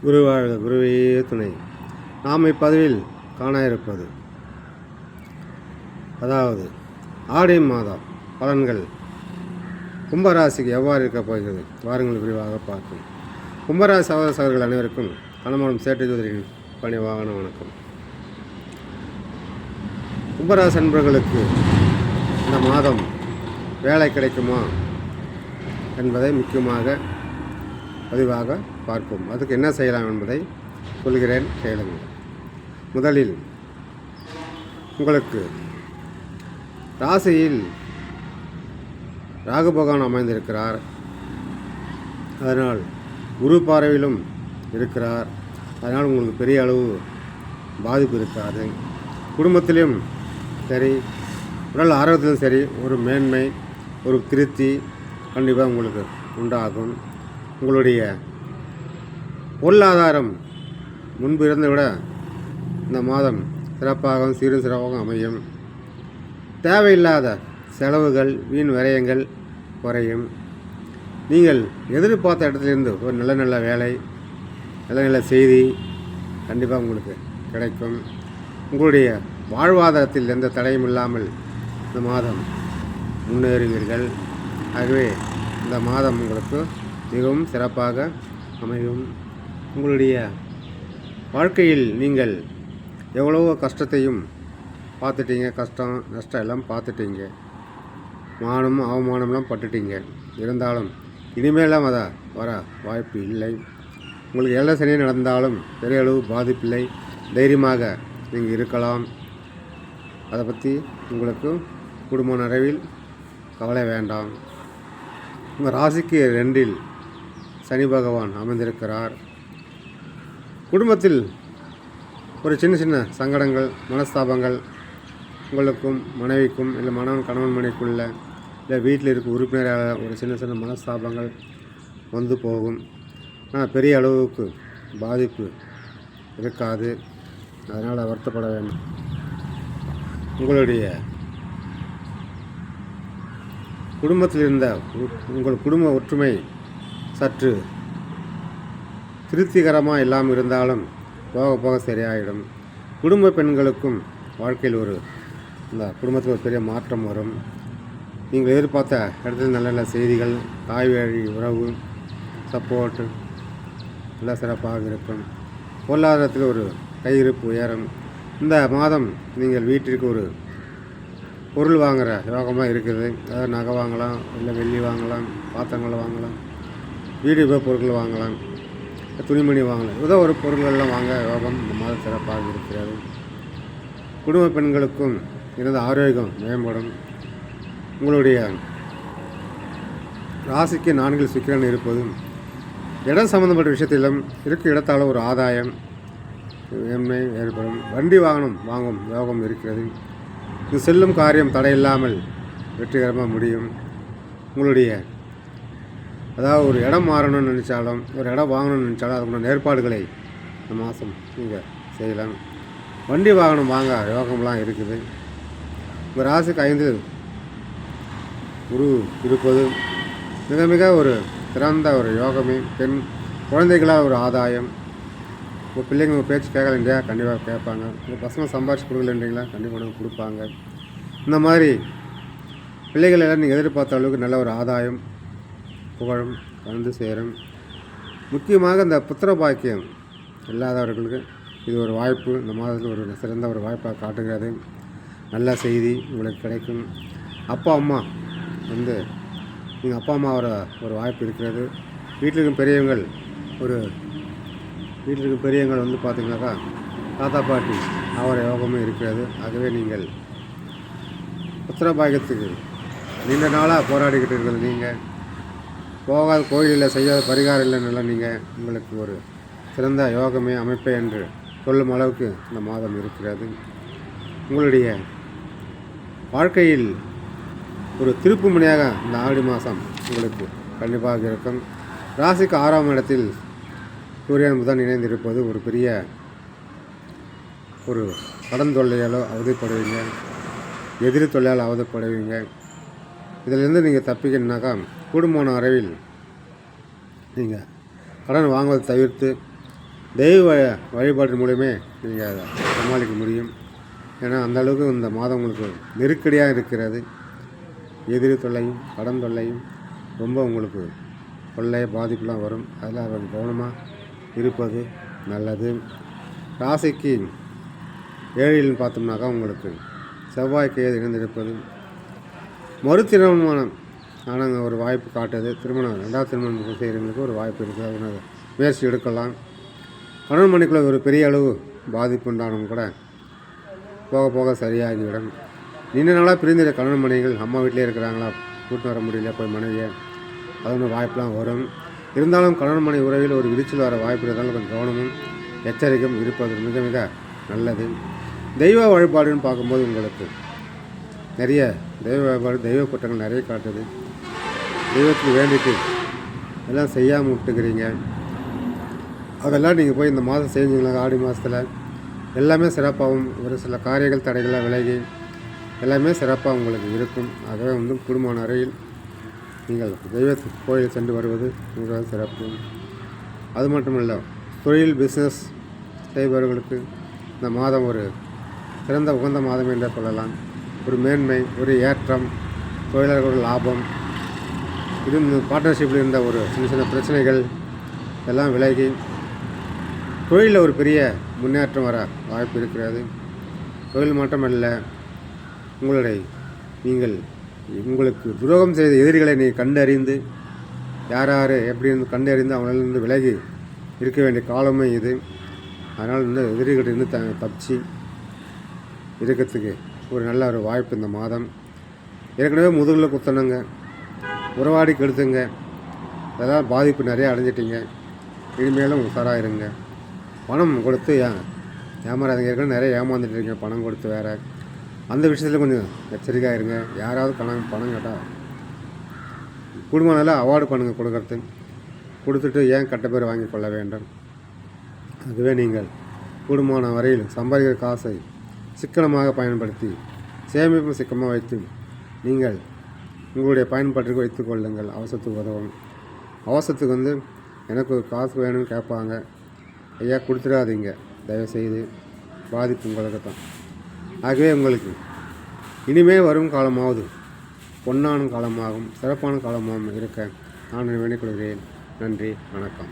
குருவாழ்க குருவே துணை. நாம் இப்பதிவில் காண இருப்பது அதாவது ஆடி மாதம் பலன்கள் கும்பராசிக்கு எவ்வாறு இருக்கப் போகிறது வாருங்கள் விரிவாக பார்ப்போம். கும்பராசி சகோதரர்கள் அனைவருக்கும் கணமனம் சேட்டு ஜோதிரின் பணிவான வணக்கம். கும்பராசி நண்பர்களுக்கு இந்த மாதம் வேலை கிடைக்குமா என்பதை முக்கியமாக பதிவாக பார்ப்போம். அதுக்கு என்ன செய்யலாம் என்பதை சொல்கிறேன், கேளுங்கள். முதலில் உங்களுக்கு ராசியில் ராகு பகவான் அமைந்திருக்கிறார். அதனால் குரு பார்வையிலும் இருக்கிறார். அதனால் உங்களுக்கு பெரிய அளவு பாதிப்பு இருக்காது. குடும்பத்திலும் சரி, உடல் ஆரோக்கியத்திலும் சரி, ஒரு மேன்மை, ஒரு திருப்தி கண்டிப்பாக உங்களுக்கு உண்டாகும். உங்களுடைய பொருளாதாரம் முன்பு இருந்ததை விட இந்த மாதம் சிறப்பாகவும் சீரும் சிறப்பாகவும் அமையும். தேவையில்லாத செலவுகள், வீண் விரயங்கள் குறையும். நீங்கள் எதிர்பார்த்த இடத்துலேருந்து ஒரு நல்ல நல்ல வேலை, நல்ல நல்ல செய்தி கண்டிப்பாக உங்களுக்கு கிடைக்கும். உங்களுடைய வாழ்வாதாரத்தில் எந்த தடையும் இல்லாமல் இந்த மாதம் முன்னேறுவீர்கள். ஆகவே இந்த மாதம் உங்களுக்கு மிகவும் சிறப்பாக அமையும். உங்களுடைய வாழ்க்கையில் நீங்கள் எவ்வளவோ கஷ்டத்தையும் பார்த்துட்டீங்க, கஷ்டம் நஷ்டம் எல்லாம் பார்த்துட்டீங்க, மானம் அவமானம்லாம் பட்டுட்டீங்க. இருந்தாலும் இனிமேலாம் அதை வர வாய்ப்பு இல்லை. உங்களுக்கு எல்லாம் சரியாக நடந்தாலும் பெரிய அளவு பாதிப்பில்லை. தைரியமாக நீங்கள் இருக்கலாம். அதை பற்றி உங்களுக்கு குடும்ப நிறைவில் கவலை வேண்டாம். உங்கள் ராசிக்கு 2இல் சனி பகவான் அமைந்திருக்கிறார். குடும்பத்தில் ஒரு சின்ன சின்ன சங்கடங்கள், மனஸ்தாபங்கள் உங்களுக்கும் மனைவிக்கும், இல்லை கணவன் மனைவிக்குள்ள, இல்லை வீட்டில் இருக்கும் உறுப்பினராக ஒரு சின்ன சின்ன மனஸ்தாபங்கள் வந்து போகும். ஆனால் பெரிய அளவுக்கு பாதிப்பு இருக்காது. அதனால் வருத்தப்பட வேண்டும். உங்களுடைய குடும்பத்தில் இருந்த உங்கள் குடும்ப ஒற்றுமை சற்று திருப்திகரமாக இல்லாமல் இருந்தாலும் போக போக சரியாயிடும். குடும்ப பெண்களுக்கும் வாழ்க்கையில் இந்த குடும்பத்தில் ஒரு பெரிய மாற்றம் வரும். நீங்கள் எதிர்பார்த்த இடத்துல நல்ல நல்ல செய்திகள், தாய் வழி உறவு சப்போர்ட்டு எல்லாம் சிறப்பாக இருக்கும். பொருளாதாரத்தில் ஒரு கையிருப்பு உயரும். இந்த மாதம் நீங்கள் வீட்டிற்கு ஒரு பொருள் வாங்குகிற யோகமாக இருக்குது. அதாவது நகை வாங்கலாம், இல்லை வெள்ளி வாங்கலாம், பாத்திரங்கள் வாங்கலாம், வீடு பொருட்கள் வாங்கலாம், துணிமணி வாங்கலாம். ஏதோ ஒரு பொருள்கள்லாம் வாங்க யோகம் இந்த மாதம் சிறப்பாக இருக்கிறது. குடும்ப பெண்களுக்கும் இருந்த ஆரோக்கியம் மேம்படும். உங்களுடைய ராசிக்கு 4 சுக்கிரன் இருப்பதும் இடம் சம்பந்தப்பட்ட விஷயத்திலும் இருக்க இடத்தால் ஒரு ஆதாயம் மேன்மை ஏற்படும். வண்டி வாங்கும் யோகம் இருக்கிறது. இது செல்லும் காரியம் தடையில்லாமல் வெற்றிகரமாக முடியும். உங்களுடைய அதாவது ஒரு இடம் மாறணும்னு நினச்சாலும், ஒரு இடம் வாங்கணும்னு நினச்சாலும் அதுக்குள்ள ஏற்பாடுகளை இந்த மாதம் நீங்கள் செய்யலாம். வண்டி வாகனம் வாங்க யோகம்லாம் இருக்குது. உங்கள் ராசிக்கு 5 குரு இருப்பது மிக மிக ஒரு சிறந்த ஒரு யோகமே. பெண் குழந்தைகளாக ஒரு ஆதாயம். உங்கள் பிள்ளைங்க உங்கள் பேச்சு கேட்கலைண்டியா, கண்டிப்பாக கேட்பாங்க. உங்கள் பசங்க சம்பாரிச்சு கொடுக்கலன்றீங்களா, கண்டிப்பாக கொடுப்பாங்க. இந்த மாதிரி பிள்ளைகள் எல்லாம் நீங்கள் எதிர்பார்த்த அளவுக்கு நல்ல ஒரு ஆதாயம், புகழும் வந்து சேரும். முக்கியமாக இந்த புத்திர பாக்கியம் இல்லாதவர்களுக்கு இது ஒரு வாய்ப்பு. இந்த மாதத்தில் ஒரு சிறந்த ஒரு வாய்ப்பாக காட்டுகிறது. நல்ல செய்தி உங்களுக்கு கிடைக்கும். அப்பா அம்மா நீங்கள் அப்பா அம்மா ஒரு வாய்ப்பு இருக்கிறது. வீட்டில் இருக்கும் பெரியவங்கள் பார்த்திங்கனாக்கா தாத்தா பாட்டி அவர யோகமும் இருக்கிறது. ஆகவே நீங்கள் புத்திர பாக்கியத்துக்கு நீண்ட நாளாக போராடிக்கிட்டு இருக்கிறது. நீங்கள் போகாத கோயிலில் செய்யாத பரிகாரம் இல்லைன்னு நீங்கள் உங்களுக்கு ஒரு சிறந்த யோகமே அமைப்பே என்று சொல்லும் அளவுக்கு இந்த மாதம் இருக்கிறது. உங்களுடைய வாழ்க்கையில் ஒரு திருப்பு முனையாக இந்த ஆடி மாதம் உங்களுக்கு கண்டிப்பாக இருக்கும். ராசிக்கு 6ஆம் இடத்தில் சூரியன் புதன் இணைந்திருப்பது ஒரு பெரிய ஒரு கடன் தொல்லையாலோ அவதிப்படுவீங்க, எதிரி தொல்லையால் அவதிப்படுவீங்க. இதிலிருந்து நீங்கள் தப்பிக்கணுன்னாக்கா கூடுமான அளவில் நீங்கள் கடன் வாங்குவதை தவிர்த்து தெய்வ வழிபாடு மூலமே நீங்கள் அதை சமாளிக்க முடியும். ஏன்னா அந்தளவுக்கு இந்த மாதம் உங்களுக்கு நெருக்கடியாக இருக்கிறது. எதிரி தொல்லையும் கடன் தொல்லையும் ரொம்ப உங்களுக்கு தொல்லை பாதிப்புலாம் வரும். அதில் அவங்க கவனமாக இருப்பது நல்லது. ராசிக்கு 7ன்னு பார்த்தோம்னாக்கா உங்களுக்கு செவ்வாய் கேது இணைந்திருப்பது மறுதிருமணம் ஆனால் ஒரு வாய்ப்பு காட்டுது. திருமணம் 2வது திருமணம் செய்கிறவங்களுக்கு ஒரு வாய்ப்பு இருக்குது. அதனால் முயற்சி எடுக்கலாம். கணவன் மனைக்குள்ளே ஒரு பெரிய அளவு பாதிப்பு உண்டானவங்க கூட போக போக சரியாகிவிடும். நீண்ட நாளாக பிரிந்த கணவன் மனைவிகள் அம்மா வீட்டிலே இருக்கிறாங்களா, கூட்டு வர முடியல போய் மனைவியை, அது வாய்ப்பெலாம் வரும். இருந்தாலும் கணவன் மனைவி உறவில் ஒரு விரிச்சல் வர வாய்ப்பு இருந்தாலும் கொஞ்சம் கவனமும் எச்சரிக்கையும் இருப்பது மிக மிக நல்லது. தெய்வ வழிபாடுன்னு பார்க்கும்போது உங்களுக்கு நிறைய தெய்வ வழிபாடு தெய்வ குற்றங்கள் நிறைய காட்டுது. தெய்வத்துக்கு வேண்டிட்டு எல்லாம் செய்யாமல் விட்டுக்கிறீங்க. அதெல்லாம் நீங்கள் போய் இந்த மாதம் செஞ்சீங்களா, ஆடி மாதத்தில் எல்லாமே சிறப்பாகவும் ஒரு சில காரியங்கள் தடைகளாக விலகி எல்லாமே சிறப்பாக உங்களுக்கு இருக்கும். ஆகவே குடும்பமான அறையில் நீங்கள் தெய்வத்துக்கு கோயில் சென்று வருவது மிக சிறப்பு. அது மட்டுமல்ல, தொழில் பிஸ்னஸ் செய்பவர்களுக்கு இந்த மாதம் ஒரு சிறந்த உகந்த மாதம் என்றே சொல்லலாம். ஒரு மேன்மை, ஒரு ஏற்றம், தொழிலாளர்கள் லாபம், இது பார்ட்னர்ஷிப்பில் இருந்த ஒரு சின்ன சின்ன பிரச்சனைகள் எல்லாம் விலகி தொழிலில் ஒரு பெரிய முன்னேற்றம் வர வாய்ப்பு இருக்கிறது. தொழில் மட்டுமல்ல, நீங்கள் உங்களுக்கு துரோகம் செய்த எதிரிகளை நீங்கள் கண்டறிந்து யார் எப்படி இருந்து கண்டறிந்து அவங்களிலிருந்து விலகி இருக்க வேண்டிய காலமே இது. அதனால் இந்த எதிரிகளிலிருந்து தப்பிச்சு இருக்கிறதுக்கு ஒரு நல்ல ஒரு வாய்ப்பு இந்த மாதம். ஏற்கனவே முதுகில் குத்தணுங்க, உறவாடி கெடுத்துங்க, அதெல்லாம் பாதிப்பு நிறையா அடைஞ்சிட்டிங்க. இனிமேலும் உஷாராக இருங்க. பணம் கொடுத்து ஏமாறாதீங்க. ஏற்கனவே நிறைய ஏமாந்துட்டு இருக்கீங்க பணம் கொடுத்து வேறு. அந்த விஷயத்தில் கொஞ்சம் எச்சரிக்கையாக இருங்க. யாராவது பணம் கேட்டால் குடும்பனால அவார்டு பண்ணுங்கள். கொடுத்துட்டு ஏன் கட்ட பேர் வாங்கி கொள்ள வேண்டும். அதுவே நீங்கள் குடும்பமான வரையில் சம்பாதிக்கிற காசை சிக்கனமாக பயன்படுத்தி சேமிப்பு சிக்கனமாக வைத்து நீங்கள் உங்களுடைய பயன்பாட்டிற்கு வைத்து கொள்ளுங்கள். அவசரத்துக்கு உதவும். அவசரத்துக்கு எனக்கு காசு வேணும்னு கேட்பாங்க. ஐயா கொடுத்துடாதீங்க தயவுசெய்து, பாதிப்பு உங்களுக்கு தான். ஆகவே உங்களுக்கு இனிமேல் வரும் காலமாவது பொன்னான காலமாகவும் சிறப்பான காலமாகவும் இருக்க நான் வேண்டிக் கொள்கிறேன். நன்றி, வணக்கம்.